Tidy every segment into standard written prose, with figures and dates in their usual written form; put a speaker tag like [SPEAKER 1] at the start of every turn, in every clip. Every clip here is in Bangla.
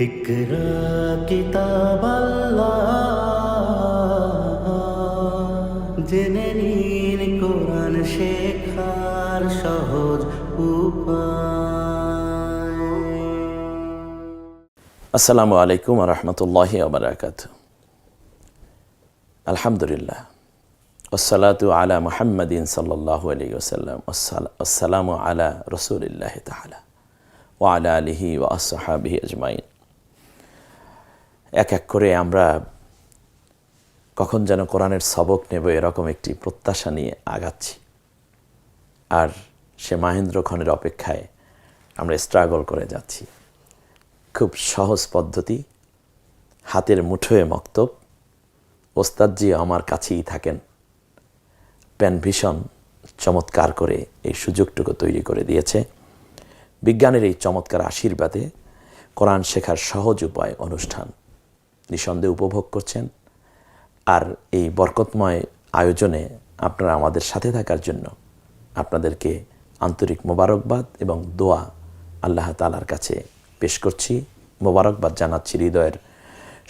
[SPEAKER 1] ইকরা কিতাব আল্লাহ, জেনে নিন কোরআন শেখার সহজ উপায়।
[SPEAKER 2] আসসালামু আলাইকুম ওয়া রাহমাতুল্লাহি ওয়া বারাকাতুহু। আলহামদুলিল্লাহ, ওয়াসসালাতু আলা মুহাম্মাদিন সাল্লাল্লাহু আলাইহি ওয়াসাল্লাম, আসসালামু আলা রাসূলিল্লাহি তাআলা ওয়া আলা আলিহি ওয়া আসহাবিহি আজমাইন। এক এক করে আমরা কখন যেন কোরআনের সবক নেব এরকম একটি প্রত্যাশা নিয়ে আগাচ্ছি, আর সে মাহেন্দ্রক্ষণের অপেক্ষায় আমরা স্ট্রাগল করে যাচ্ছি। খুব সহজ পদ্ধতি, হাতের মুঠোয় মক্তব, ওস্তাদজি আমার কাছেই থাকেন। প্যান ভীষণ চমৎকার করে এই সুযোগটুকু তৈরি করে দিয়েছে। বিজ্ঞানের এই চমৎকার আশীর্বাদে কোরআন শেখার সহজ উপায় অনুষ্ঠান নিঃসন্দেহে উপভোগ করছেন। আর এই বরকতময় আয়োজনে আপনারা আমাদের সাথে থাকার জন্য আপনাদেরকে আন্তরিক মোবারকবাদ এবং দোয়া আল্লাহ তাআলার কাছে পেশ করছি। মোবারকবাদ জানাচ্ছি হৃদয়ের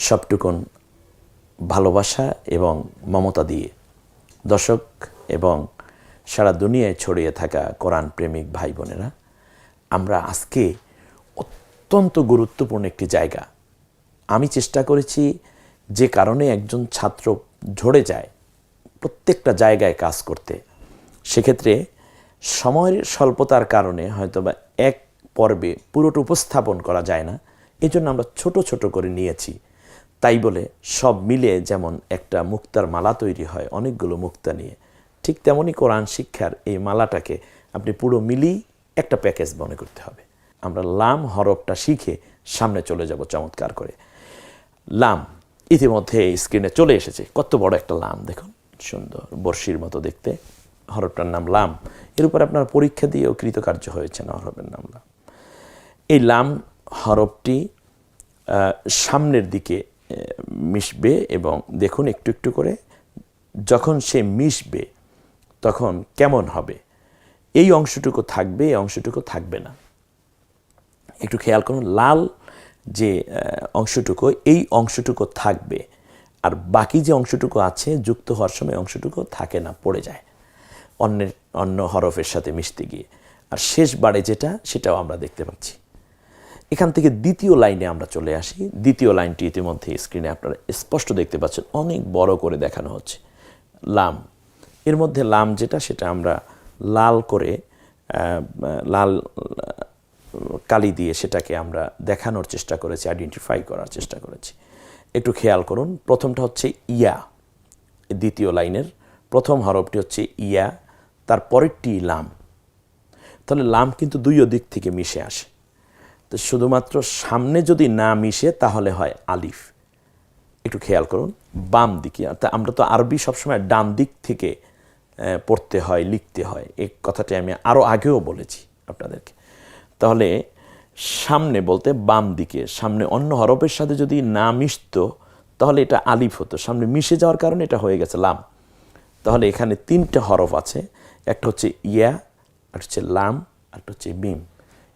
[SPEAKER 2] সবটুকুন ভালোবাসা এবং মমতা দিয়ে। দর্শক এবং সারা দুনিয়ায় ছড়িয়ে থাকা কোরআন প্রেমিক ভাই বোনেরা, আমরা আজকে অত্যন্ত গুরুত্বপূর্ণ একটি জায়গা, আমি চেষ্টা করেছি যে কারণে একজন ছাত্র ঝরে যায় প্রত্যেকটা জায়গায় কাজ করতে, সেক্ষেত্রে সময়ের স্বল্পতার কারণে হয়তোবা এক পর্বে পুরোটা উপস্থাপন করা যায় না। এই জন্য আমরা ছোট ছোট করে নিয়েছি। তাই বলে সব মিলে যেমন একটা মুক্তার মালা তৈরি হয় অনেকগুলো মুক্তা নিয়ে, ঠিক তেমনই কোরআন শিক্ষার এই মালাটাকে আপনি পুরো মিলিয়ে একটা প্যাকেজ মনে করতে হবে। আমরা লাম হরফটা শিখে সামনে চলে যাব চমৎকার করে। লাম ইতিমধ্যে স্ক্রিনে চলে এসেছে। কত বড় একটা লাম দেখুন, সুন্দর বর্ষির মতো দেখতে। হরফটার নাম লাম। এর উপর আপনার পরীক্ষা দিয়েও কৃতকার্য হয়েছে না, হরফের নাম লাম। এই লাম হরফটি সামনের দিকে মিশবে এবং দেখুন একটু একটু করে যখন সে মিশবে তখন কেমন হবে, এই অংশটুকু থাকবে, এই অংশটুকু থাকবে না। একটু খেয়াল করুন, লাল যে অংশটুকু, এই অংশটুকু থাকবে, আর বাকি যে অংশটুকু আছে যুক্ত হওয়ার সময় অংশটুকু থাকে না, পড়ে যায় অন্য হরফের সাথে মিশতে গিয়ে। আর শেষ বারে যেটা, সেটাও আমরা দেখতে পাচ্ছি। এখান থেকে দ্বিতীয় লাইনে আমরা চলে আসি। দ্বিতীয় লাইনটি ইতিমধ্যে স্ক্রিনে আপনারা স্পষ্ট দেখতে পাচ্ছেন, অনেক বড় করে দেখানো হচ্ছে। লাম, এর মধ্যে লাম যেটা, সেটা আমরা লাল করে লাল কালি দিয়ে সেটাকে আমরা দেখানোর চেষ্টা করেছি, আইডেন্টিফাই করার চেষ্টা করেছি। একটু খেয়াল করুন, প্রথমটা হচ্ছে ইয়া, দ্বিতীয় লাইনের প্রথম হরফটি হচ্ছে ইয়া, তার পরেরটি লাম। তাহলে লাম কিন্তু দুই দিক থেকে মিশে আসে। তো শুধুমাত্র সামনে যদি না মিশে তাহলে হয় আলিফ। একটু খেয়াল করুন, বাম দিকে, অর্থাৎ আমরা তো আরবি সবসময় ডান দিক থেকে পড়তে হয়, লিখতে হয়, এই কথাটি আমি আরও আগেও বলেছি আপনাদেরকে। তাহলে সামনে বলতে বাম দিকে, সামনে অন্য হরফের সাথে যদি না মিশতো তাহলে এটা আলিফ হতো, সামনে মিশে যাওয়ার কারণে এটা হয়ে গেছে লাম। তাহলে এখানে তিনটে হরফ আছে, একটা হচ্ছে ইয়া, একটা হচ্ছে লাম, একটা হচ্ছে মিম।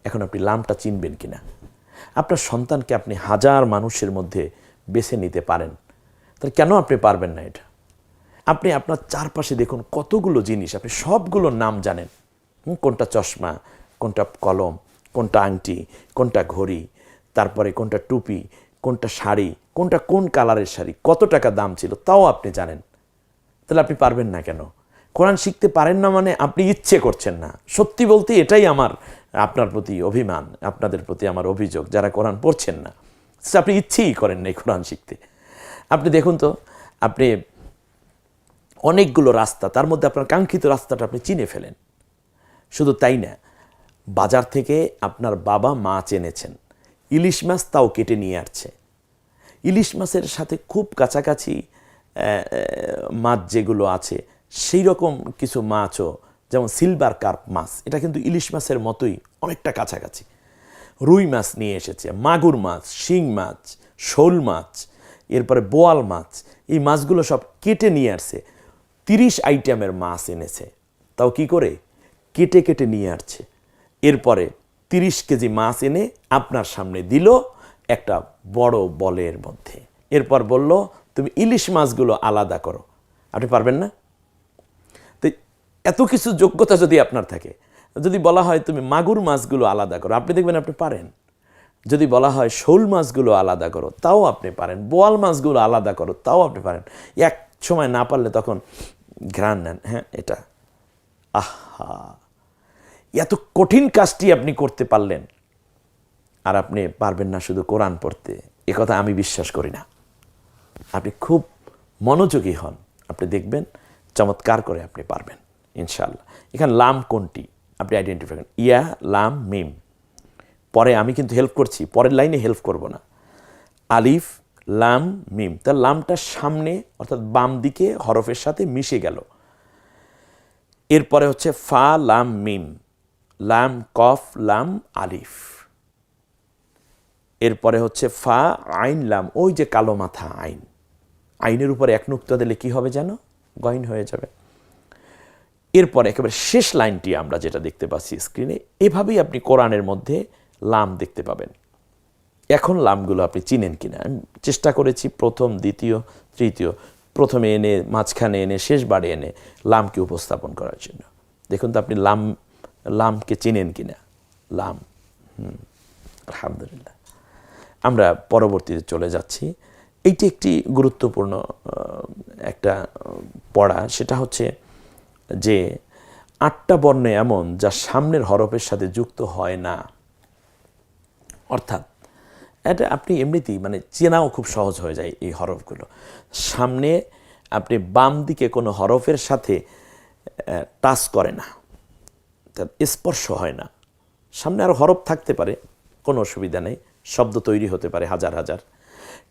[SPEAKER 2] এখন আপনি লামটা চিনবেন কিনা? আপনার সন্তানকে আপনি হাজার মানুষের মধ্যে বেছে নিতে পারেন, তাহলে কেন আপনি পারবেন না এটা? আপনি আপনার চারপাশে দেখুন কতগুলো জিনিস, আপনি সবগুলোর নাম জানেন। কোনটা চশমা, কোনটা কলম, কোনটা আংটি, কোনটা ঘড়ি, তারপরে কোনটা টুপি, কোনটা শাড়ি, কোনটা কোন কালারের শাড়ি, কত টাকা দাম ছিল, তাও আপনি জানেন। তাহলে আপনি পারবেন না কেন? কোরআন শিখতে পারেন না মানে আপনি ইচ্ছে করছেন না। সত্যি বলতে এটাই আমার আপনার প্রতি অভিমান, আপনাদের প্রতি আমার অভিযোগ, যারা কোরআন পড়ছেন না, আপনি ইচ্ছেই করেন না এই কোরআন শিখতে। আপনি দেখুন তো, আপনি অনেকগুলো রাস্তা, তার মধ্যে আপনার কাঙ্ক্ষিত রাস্তাটা আপনি চিনে ফেলেন। শুধু তাই না, বাজার থেকে আপনার বাবা মাছ এনেছেন, ইলিশ মাছ তাও কেটে নিয়ে আসছে। ইলিশ মাছের সাথে খুব কাছাকাছি মাছ যেগুলো আছে সেই রকম কিছু মাছও, যেমন সিলভার কার্প মাছ, এটা কিন্তু ইলিশ মাছের মতোই অনেকটা কাছাকাছি। রুই মাছ নিয়ে এসেছে, মাগুর মাছ, শিং মাছ, শোল মাছ, এরপরে বোয়াল মাছ, এই মাছগুলো সব কেটে নিয়ে আসছে। 30 আইটেমের মাছ এনেছে, তাও কি করে? কেটে কেটে নিয়ে আসছে। এরপরে 30 কেজি মাছ এনে আপনার সামনে দিল একটা বড় বলের মধ্যে। এরপর বলল তুমি ইলিশ মাছগুলো আলাদা করো। আপনি পারবেন না? তো এত কিছু যোগ্যতা যদি আপনার থাকে, যদি বলা হয় তুমি মাগুর মাছগুলো আলাদা করো, আপনি দেখবেন আপনি পারেন। যদি বলা হয় শোল মাছগুলো আলাদা করো, তাও আপনি পারেন। বোয়াল মাছগুলো আলাদা করো, তাও আপনি পারেন। এক সময় না পারলে তখন ঘ্রাণ নেন, হ্যাঁ এটা আহা, এত কঠিন কাজটি আপনি করতে পারলেন, আর আপনি পারবেন না শুধু কোরআন পড়তে। একথা আমি বিশ্বাস করি না। আপনি খুব মনোযোগী হন, আপনি দেখবেন চমৎকার করে আপনি পারবেন ইনশাআল্লাহ। এখানে লাম কোনটি আপনি আইডেন্টিফাই করেন। ইয়া, লাম, মিম। পরে আমি কিন্তু হেল্প করছি, পরের লাইনে হেল্প করব না। আলিফ, লাম, মিম। তার লামটা সামনে অর্থাৎ বাম দিকে হরফের সাথে মিশে গেল। এরপরে হচ্ছে ফা, লাম, মিম। লাম, কফ, লাম, আলিফ। এরপরে হচ্ছে ফা, আইন, লাম। ওই যে কালো মাথা আইন, আইনের উপরে এক নুক্তা দিলে কি হবে যেন? গইন হয়ে যাবে। এরপর একেবারে শেষ লাইনটি আমরা যেটা দেখতে পাচ্ছি স্ক্রিনে, এভাবেই আপনি কোরআনের মধ্যে লাম দেখতে পাবেন। এখন লামগুলো আপনি চিনেন কিনা আমি চেষ্টা করেছি প্রথম, দ্বিতীয়, তৃতীয়, প্রথমে এনে, মাঝখানে এনে, শেষবারে এনে লামকে উপস্থাপন করার জন্য। দেখুন তো আপনি লামকে চিনেন কিনা। লাম, আলহামদুলিল্লাহ। আমরা পরবর্তীতে চলে যাচ্ছি। এইটি একটি গুরুত্বপূর্ণ একটা পড়া, সেটা হচ্ছে যে 8টা বর্ণ এমন যা সামনের হরফের সাথে যুক্ত হয় না। অর্থাৎ এটা আপনি এমনিতেই মানে চেনাও খুব সহজ হয়ে যায়। এই হরফগুলো সামনে আপনি বাম দিকে কোনো হরফের সাথে টাচ করে না, স্পর্শ হয় না। সামনে আরও হরফ থাকতে পারে, কোনো অসুবিধা নেই, শব্দ তৈরি হতে পারে হাজার হাজার,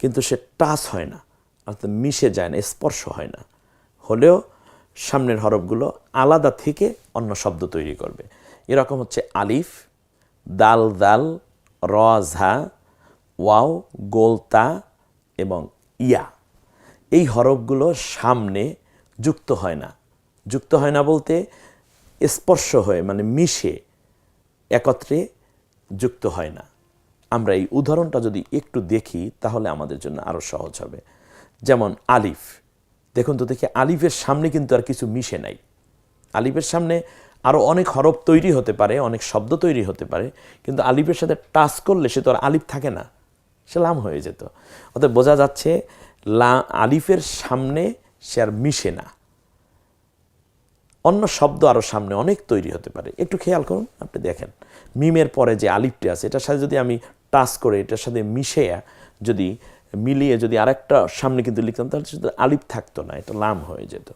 [SPEAKER 2] কিন্তু সে টাচ হয় না, অর্থাৎ মিশে যায় না, স্পর্শ হয় না। হলেও সামনের হরফগুলো আলাদা থেকে অন্য শব্দ তৈরি করবে। এরকম হচ্ছে আলিফ, দাল, দাল, র, ঝা, ওয়াও, গোলতা এবং ইয়া। এই হরফগুলো সামনে যুক্ত হয় না। যুক্ত হয় না বলতে স্পর্শ হয়ে মানে মিশে একত্রে যুক্ত হয় না। আমরা এই উদাহরণটা যদি একটু দেখি তাহলে আমাদের জন্য আরও সহজ হবে। যেমন আলিফ, দেখুন তো দেখি, আলিফের সামনে কিন্তু আর কিছু মিশে নাই। আলিফের সামনে আরও অনেক হরফ তৈরি হতে পারে, অনেক শব্দ তৈরি হতে পারে, কিন্তু আলিফের সাথে টাচ করলে সে তো আর আলিফ থাকে না, সে লাম হয়ে যেত। অর্থাৎ বোঝা যাচ্ছে আলিফের সামনে সে আর মিশে না। অন্য শব্দ আরও সামনে অনেক তৈরি হতে পারে। একটু খেয়াল করুন, আপনি দেখেন মিমের পরে যে আলিফটি আছে, এটার সাথে যদি আমি টাচ করে এটার সাথে যদি মিলিয়ে যদি আরেকটা সামনে কিন্তু লিখতাম, তাহলে শুধু আলিফ থাকতো না, এটা লাম হয়ে যেত।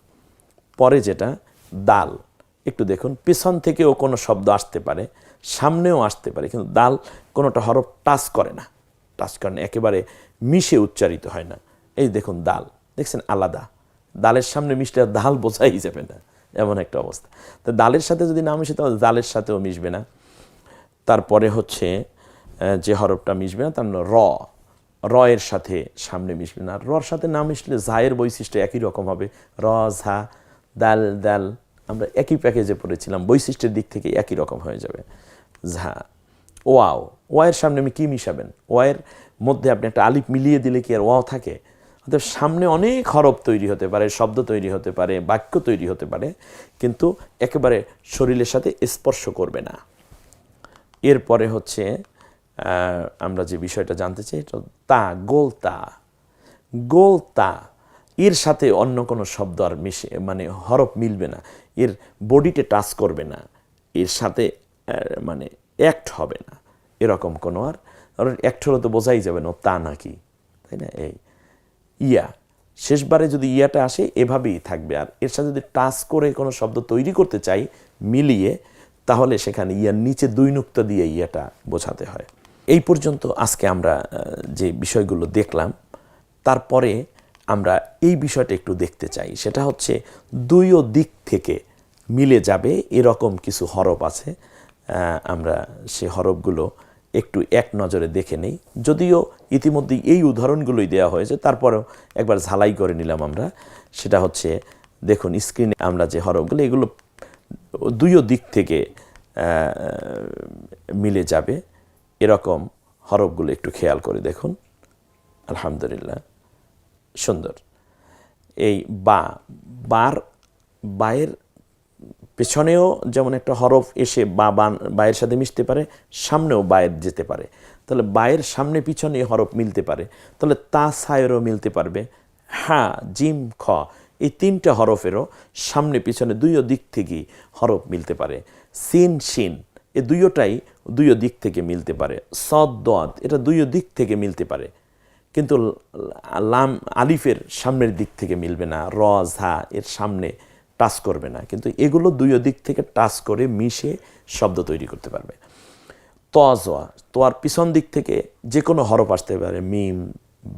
[SPEAKER 2] পরে যেটা দাল, একটু দেখুন পেছন থেকেও কোনো শব্দ আসতে পারে, সামনেও আসতে পারে, কিন্তু দাল কোনোটা হরফ টাচ করে না, একেবারে মিশে উচ্চারিত হয় না। এই দেখুন দাল, দেখছেন আলাদা, দালের সামনে মিশলে দাল বোঝাই যাবে না, এমন একটা অবস্থা। তো দালের সাথে যদি না মিশে তাহলে দালের সাথেও মিশবে না। তারপরে হচ্ছে যে হরফটা মিশবে না তার র এর সাথে সামনে মিশবে না। রর সাথে না মিশলে ঝায়ের বৈশিষ্ট্য একই রকম হবে, র, ঝা, দাল, দাল, আমরা একই প্যাকেজে পড়েছিলাম, বৈশিষ্ট্যের দিক থেকে একই রকম হয়ে যাবে। ঝা, ওয়াও, ওয়ের সামনে আমি কি মিশাবেন? ওয়ের মধ্যে আপনি একটা আলিফ মিলিয়ে দিলে কি আর ওয়াও থাকে? অর্থাৎ সামনে অনেক হরফ তৈরি হতে পারে, শব্দ তৈরি হতে পারে, বাক্য তৈরি হতে পারে, কিন্তু একেবারে শরীরের সাথে স্পর্শ করবে না। এরপরে হচ্ছে আমরা যে বিষয়টা জানতে চাই, তা, গোলতা, এর সাথে অন্য কোনো শব্দ আর মিশে মানে হরফ মিলবে না, এর বডিতে টাচ করবে না, এর সাথে মানে অ্যাক্ট হবে না, এরকম কোনো আর অ্যাক্ট হলে তো বোঝাই যাবে না তা নাকি, তাই না? এই ইয়া, শেষবারে যদি ইয়াটা আসে এভাবেই থাকবে, আর এর সাথে যদি টাচ করে কোনো শব্দ তৈরি করতে চাই মিলিয়ে, তাহলে সেখানে ইয়ার নিচে 2 নুক্তা দিয়ে ইয়াটা বোঝাতে হয়। এই পর্যন্ত আজকে আমরা যে বিষয়গুলো দেখলাম, তারপরে আমরা এই বিষয়টা একটু দেখতে চাই, সেটা হচ্ছে 2 দিক থেকে মিলে যাবে এরকম কিছু হরফ আছে। আমরা সে হরফগুলো একটু এক নজরে দেখে নেই, যদিও ইতিমধ্যেই এই উদাহরণগুলোই দেওয়া হয়েছে, তারপরেও একবার ঝালাই করে নিলাম আমরা। সেটা হচ্ছে দেখুন স্ক্রিনে আমরা যে হরফগুলো, এগুলো 2 দিক থেকে মিলে যাবে এরকম হরফগুলো একটু খেয়াল করে দেখুন। আলহামদুলিল্লাহ, সুন্দর। এই বায়ের পেছনেও যেমন একটা হরফ এসে বায়ের সাথে মিশতে পারে, সামনেও বায়ের যেতে পারে। তাহলে বায়ের সামনে পিছনে হরফ মিলতে পারে, তাহলে তা সায়েরও মিলতে পারবে। হ্যাঁ, জিম, খ, এই 3টে হরফেরও সামনে পিছনে দুইও দিক থেকেই হরফ মিলতে পারে। সিন, শিন, এ দুইটাই দুইও দিক থেকে মিলতে পারে। সদ, দদ, এটা দুইও দিক থেকে মিলতে পারে, কিন্তু লাম, আলিফের সামনের দিক থেকে মিলবে না। র, ঝা এর সামনে টাচ করবে না, কিন্তু এগুলো দুইও দিক থেকে টাচ করে মিশে শব্দ তৈরি করতে পারবে। ত, জোয়া, তোয়ার পিছন দিক থেকে যে কোনো হরফ আসতে পারে, মিম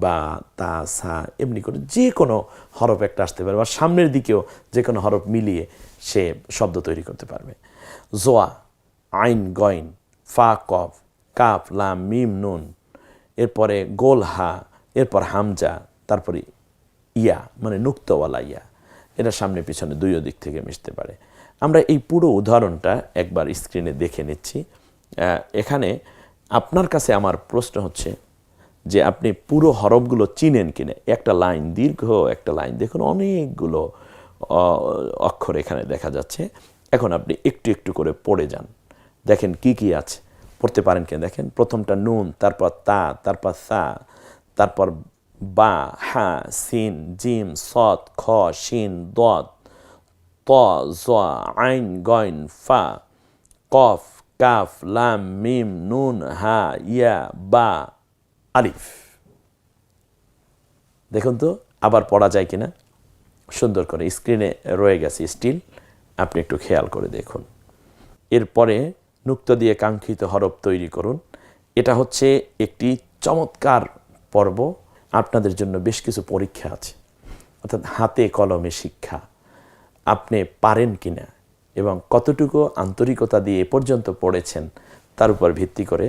[SPEAKER 2] বা তা, সা, এমনি করে যে কোনো হরফ একটা আসতে পারে, বা সামনের দিকেও যে কোনো হরফ মিলিয়ে সে শব্দ তৈরি করতে পারবে। জোয়া, আইন, গইন, ফা, কফ, কাফ, লাম, মিম, নুন, এরপরে গোল, হা, এরপর হামজা, তারপরে ইয়া মানে নুক্তওয়ালা ইয়া, এটা সামনে পিছনে দুইও দিক থেকে মিশতে পারে। আমরা এই পুরো উদাহরণটা একবার স্ক্রিনে দেখে নিচ্ছি। এখানে আপনার কাছে আমার প্রশ্ন হচ্ছে যে আপনি পুরো হরফগুলো চিনেন কিনা। একটা লাইন, দীর্ঘ একটা লাইন, দেখুন অনেকগুলো অক্ষর এখানে দেখা যাচ্ছে। এখন আপনি একটু একটু করে পড়ে যান, দেখেন কি কি আছে, পড়তে পারেন কিনা দেখেন। প্রথমটা নুন, তারপর তা, তারপর সা, তারপর বা, হা, সিন, জিম, সদ, খ, শিন, দদ, ত, জ, আইন, গইন, ফা, কফ, কাফ, লাম, মিম, নুন, হা, ইয়া, বা, আলিফ। দেখুন তো আবার পড়া যায় কিনা। সুন্দর করে স্ক্রিনে রয়ে গেছে স্টিল, আপনি একটু খেয়াল করে দেখুন। এরপরে নুক্ত দিয়ে কাঙ্ক্ষিত হরফ তৈরি করুন। এটা হচ্ছে একটি চমৎকার পর্ব। আপনাদের জন্য বেশ কিছু পরীক্ষা আছে, অর্থাৎ হাতে কলমে শিক্ষা। আপনি পারেন কিনা এবং কতটুকু আন্তরিকতা দিয়ে এ পর্যন্ত পড়েছেন তার উপর ভিত্তি করে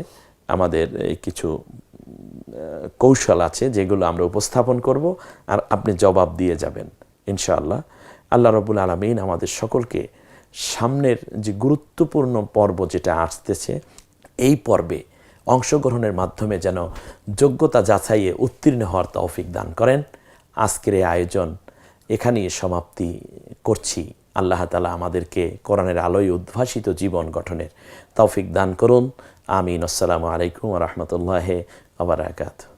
[SPEAKER 2] আমাদের কিছু কৌশল আছে যেগুলো আমরা উপস্থাপন করব, আর আপনি জবাব দিয়ে যাবেন ইনশাআল্লাহ। আল্লাহ রাব্বুল আলামিন আমাদের সকলকে সামনের যে গুরুত্বপূর্ণ পর্ব যেটা আসতেছে, এই পর্বে অংশগ্রহণের মাধ্যমে যেন যোগ্যতা যাচাইয়ে উত্তীর্ণ হওয়ার তৌফিক দান করেন। আজকের এই আয়োজন এখানেই সমাপ্তি করছি। আল্লাহ তাআলা আমাদেরকে কোরআনের আলোয় উদ্ভাসিত জীবন গঠনের তৌফিক দান করুন। আমিন। আসসালামু আলাইকুম ওয়া রাহমাতুল্লাহি ওয়া বারাকাতুহু।